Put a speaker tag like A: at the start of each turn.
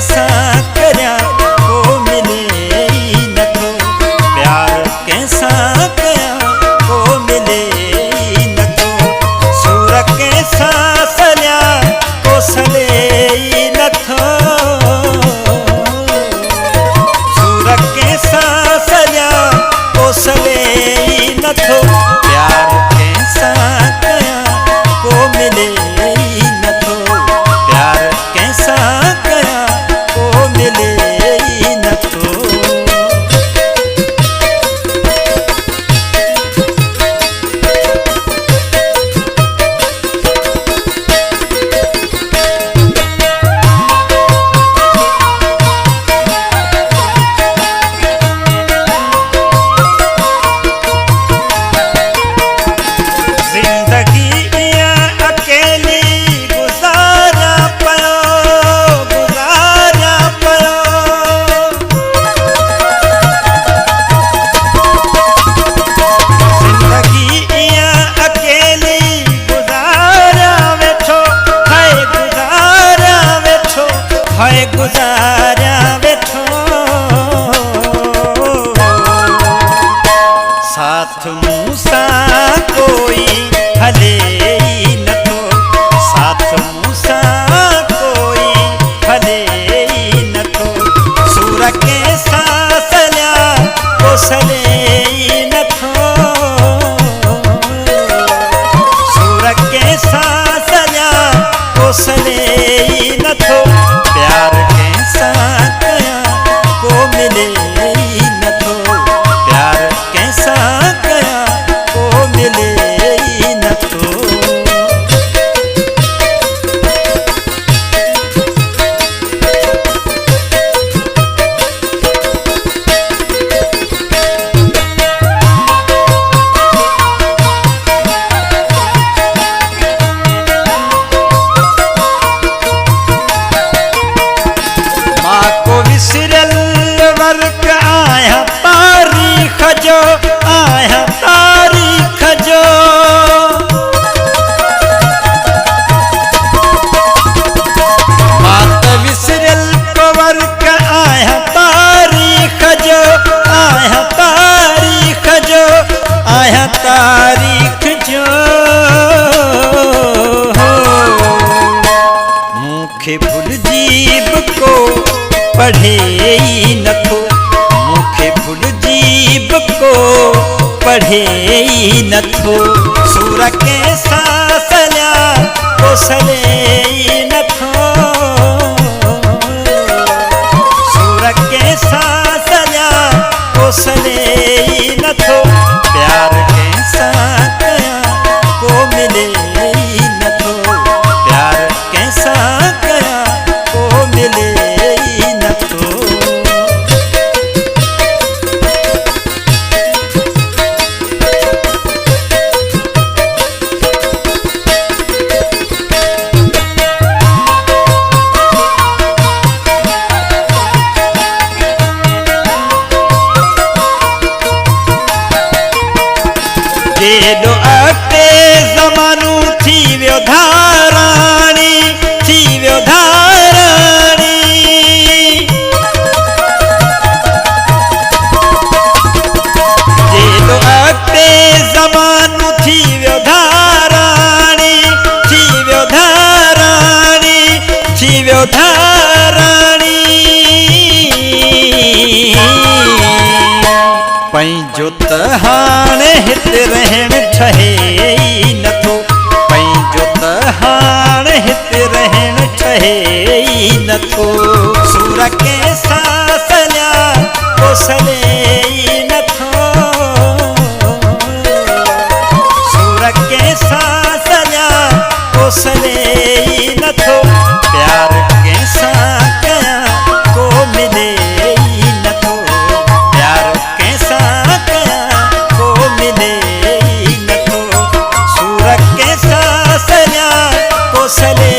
A: कैसा करया को मिले न थो, प्यार कैसा करया को मिले न थो, सूर कैसा सलिया को सले न थो, सूर कैसा सलिया को सले न थो, प्यार कैसा करया को मिले न थो, प्यार कैसा करया को मिले न थो। गुजारा बैठो साथ मूसा कोई हले न थो, साथ मूसा कोई हले न थो, सूर कैसा सलिया को सले न थो, सूर कैसा सलिया को सले न थो, प्यार कैसा करया को मिले न थो, प्यार कैसा करया को मिले न थो। विसरल वर्क आया तारीख जो, आया तारीख जो, बात विसरल वर्क आया तारीख जो, आया तारीख जो, आया तारीख जो, मुखे भूल जीव को पढ़े न थो, मुखे भूल जीव को पढ़े न थो, सूर कैसा सलिया को सले न थो, सूर कैसा सलिया को सले न थो, प्यार कैसा करया को मिले न थो, प्यार कैसा करया को मिले न थो। जेॾो अॻिते ज़मानो थी वियो धाराणी, थी वियो धाराणी, जेॾो अॻिते ज़मानो थी वियो धाराणी, थी वियो धाराणी, थी वियो धाराणी, पंहिंजो त हाणे हिते रहण ठहे न थो, पंहिंजो त हाणे हिते रहण ठहे न थो, सूर कैसा सलिया को सले न थो, सूर कैसा सलिया को सले न थो, प्यार कैसा करया को मिले न थो, प्यार कैसा करया को मिले न थो, सूर कैसा सलिया को सले